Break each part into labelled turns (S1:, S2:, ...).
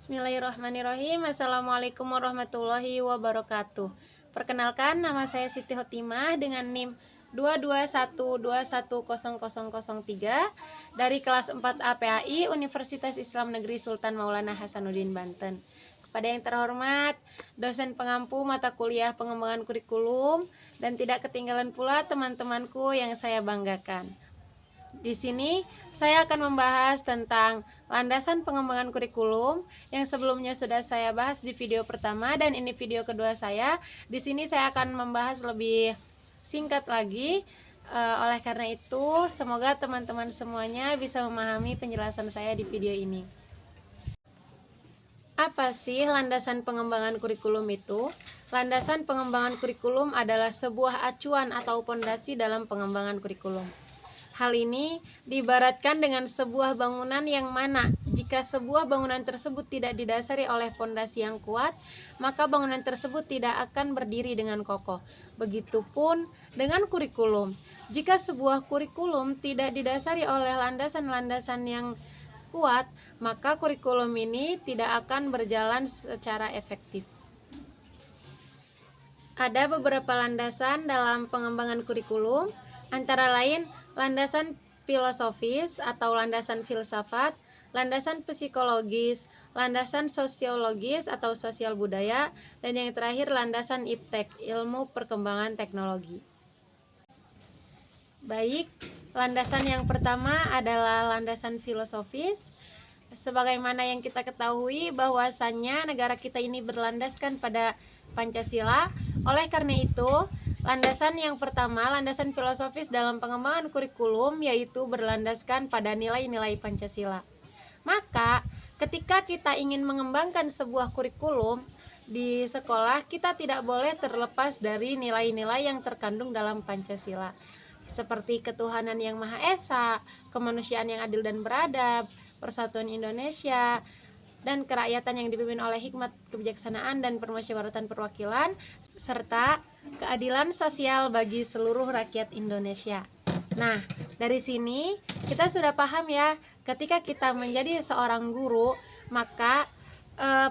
S1: Bismillahirrahmanirrahim. Assalamualaikum warahmatullahi wabarakatuh. Perkenalkan, nama saya Siti Hotimah dengan NIM 221210003 dari kelas 4A PAI Universitas Islam Negeri Sultan Maulana Hasanuddin Banten. Kepada yang terhormat, dosen pengampu mata kuliah pengembangan kurikulum, dan tidak ketinggalan pula teman-temanku yang saya banggakan. Di sini saya akan membahas tentang landasan pengembangan kurikulum yang sebelumnya sudah saya bahas di video pertama, dan ini video kedua saya. Di sini saya akan membahas lebih singkat lagi. Oleh karena itu, semoga teman-teman semuanya bisa memahami penjelasan saya di video ini. Apa sih landasan pengembangan kurikulum itu? Landasan pengembangan kurikulum adalah sebuah acuan atau pondasi dalam pengembangan kurikulum. Hal ini diibaratkan dengan sebuah bangunan yang mana jika sebuah bangunan tersebut tidak didasari oleh pondasi yang kuat, maka bangunan tersebut tidak akan berdiri dengan kokoh. Begitupun dengan kurikulum. Jika sebuah kurikulum tidak didasari oleh landasan-landasan yang kuat, maka kurikulum ini tidak akan berjalan secara efektif. Ada beberapa landasan dalam pengembangan kurikulum, antara lain landasan filosofis atau landasan filsafat, landasan psikologis, landasan sosiologis atau sosial budaya, dan yang terakhir landasan iptek, ilmu perkembangan teknologi. Baik, landasan yang pertama adalah landasan filosofis. Sebagaimana yang kita ketahui bahwasannya negara kita ini berlandaskan pada Pancasila. Oleh karena itu, landasan yang pertama, landasan filosofis dalam pengembangan kurikulum, yaitu berlandaskan pada nilai-nilai Pancasila. Maka, ketika kita ingin mengembangkan sebuah kurikulum di sekolah, kita tidak boleh terlepas dari nilai-nilai yang terkandung dalam Pancasila, seperti ketuhanan yang Maha Esa, kemanusiaan yang adil dan beradab, persatuan Indonesia, dan kerakyatan yang dipimpin oleh hikmat kebijaksanaan dan permusyawaratan perwakilan, serta keadilan sosial bagi seluruh rakyat Indonesia. Nah, dari sini kita sudah paham ya, ketika kita menjadi seorang guru, maka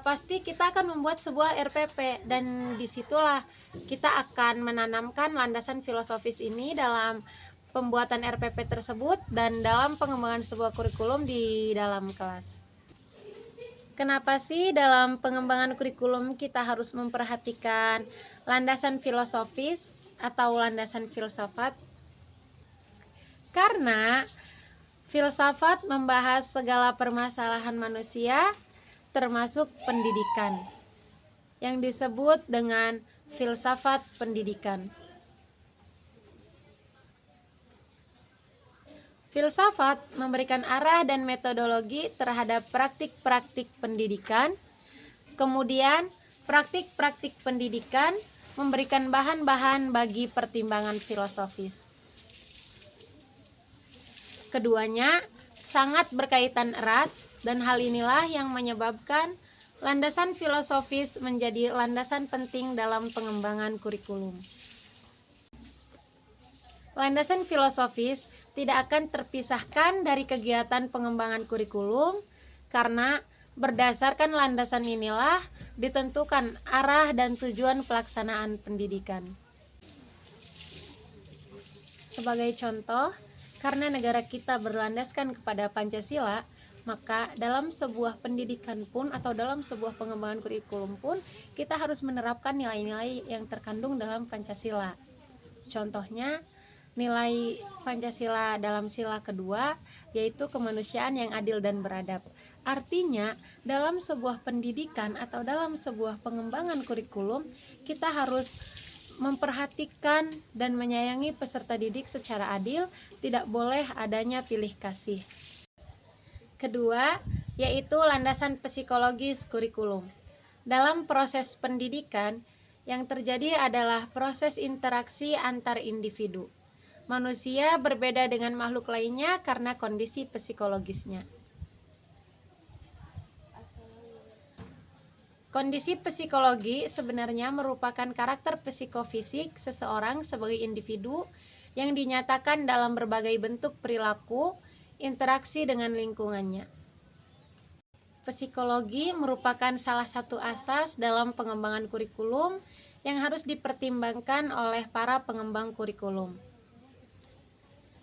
S1: pasti kita akan membuat sebuah RPP, dan disitulah kita akan menanamkan landasan filosofis ini dalam pembuatan RPP tersebut dan dalam pengembangan sebuah kurikulum di dalam kelas. Kenapa sih dalam pengembangan kurikulum kita harus memperhatikan landasan filosofis atau landasan filsafat? Karena filsafat membahas segala permasalahan manusia, termasuk pendidikan, yang disebut dengan filsafat pendidikan. Filsafat memberikan arah dan metodologi terhadap praktik-praktik pendidikan. Kemudian, praktik-praktik pendidikan memberikan bahan-bahan bagi pertimbangan filosofis. Keduanya sangat berkaitan erat, dan hal inilah yang menyebabkan landasan filosofis menjadi landasan penting dalam pengembangan kurikulum. Landasan filosofis tidak akan terpisahkan dari kegiatan pengembangan kurikulum, karena berdasarkan landasan inilah ditentukan arah dan tujuan pelaksanaan pendidikan. Sebagai contoh, karena negara kita berlandaskan kepada Pancasila, maka dalam sebuah pendidikan pun atau dalam sebuah pengembangan kurikulum pun kita harus menerapkan nilai-nilai yang terkandung dalam Pancasila. Contohnya, nilai Pancasila dalam sila kedua, yaitu kemanusiaan yang adil dan beradab. Artinya, dalam sebuah pendidikan atau dalam sebuah pengembangan kurikulum, kita harus memperhatikan dan menyayangi peserta didik secara adil, tidak boleh adanya pilih kasih. Kedua, yaitu landasan psikologis kurikulum. Dalam proses pendidikan, yang terjadi adalah proses interaksi antar individu. Manusia berbeda dengan makhluk lainnya karena kondisi psikologisnya. Kondisi psikologi sebenarnya merupakan karakter psikofisik seseorang sebagai individu yang dinyatakan dalam berbagai bentuk perilaku, interaksi dengan lingkungannya. Psikologi merupakan salah satu asas dalam pengembangan kurikulum yang harus dipertimbangkan oleh para pengembang kurikulum.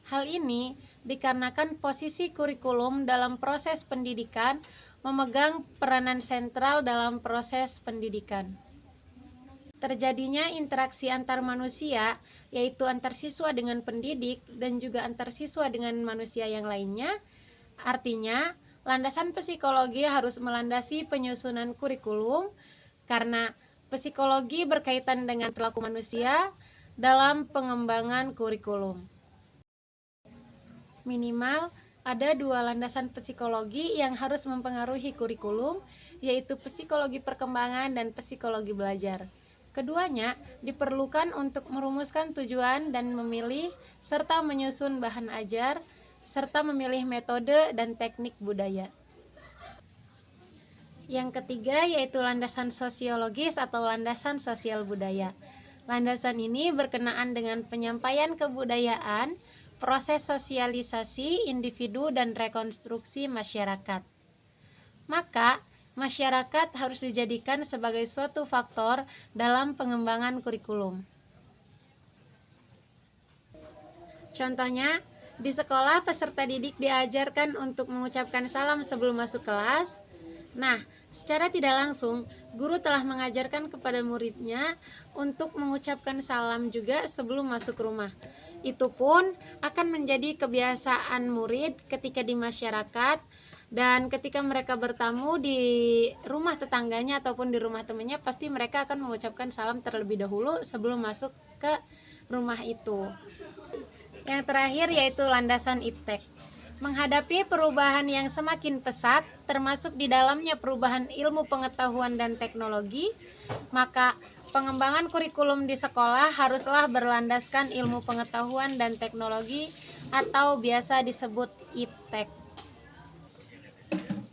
S1: Hal ini dikarenakan posisi kurikulum dalam proses pendidikan memegang peranan sentral dalam proses pendidikan. Terjadinya interaksi antar manusia, yaitu antar siswa dengan pendidik dan juga antar siswa dengan manusia yang lainnya. Artinya, landasan psikologi harus melandasi penyusunan kurikulum karena psikologi berkaitan dengan perilaku manusia dalam pengembangan kurikulum. Minimal ada 2 landasan psikologi yang harus mempengaruhi kurikulum, yaitu psikologi perkembangan dan psikologi belajar. Keduanya diperlukan untuk merumuskan tujuan dan memilih serta menyusun bahan ajar, serta memilih metode dan teknik budaya. Yang ketiga yaitu landasan sosiologis atau landasan sosial budaya. Landasan ini berkenaan dengan penyampaian kebudayaan, proses sosialisasi individu dan rekonstruksi masyarakat. Maka, masyarakat harus dijadikan sebagai suatu faktor dalam pengembangan kurikulum. Contohnya, di sekolah peserta didik diajarkan untuk mengucapkan salam sebelum masuk kelas. Nah, secara tidak langsung, guru telah mengajarkan kepada muridnya untuk mengucapkan salam juga sebelum masuk rumah. Itu pun akan menjadi kebiasaan murid ketika di masyarakat dan ketika mereka bertamu di rumah tetangganya ataupun di rumah temannya, pasti mereka akan mengucapkan salam terlebih dahulu sebelum masuk ke rumah itu. Yang terakhir yaitu landasan iptek. Menghadapi perubahan yang semakin pesat, termasuk di dalamnya perubahan ilmu pengetahuan dan teknologi, maka pengembangan kurikulum di sekolah haruslah berlandaskan ilmu pengetahuan dan teknologi atau biasa disebut iptek.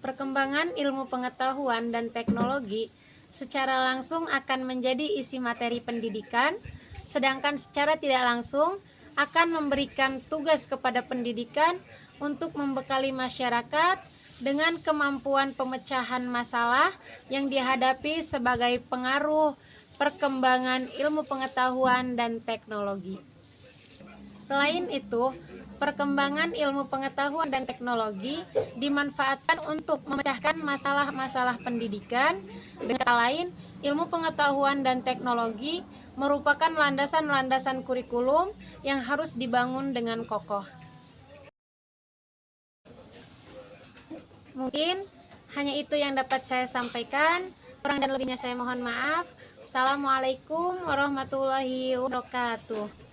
S1: Perkembangan ilmu pengetahuan dan teknologi secara langsung akan menjadi isi materi pendidikan, sedangkan secara tidak langsung akan memberikan tugas kepada pendidikan untuk membekali masyarakat dengan kemampuan pemecahan masalah yang dihadapi sebagai pengaruh perkembangan ilmu pengetahuan dan teknologi. Selain itu, perkembangan ilmu pengetahuan dan teknologi dimanfaatkan untuk memecahkan masalah-masalah pendidikan. Dengan kata lain, ilmu pengetahuan dan teknologi merupakan landasan-landasan kurikulum yang harus dibangun dengan kokoh. Mungkin hanya itu yang dapat saya sampaikan. Kurang dan lebihnya saya mohon maaf. Assalamualaikum warahmatullahi wabarakatuh.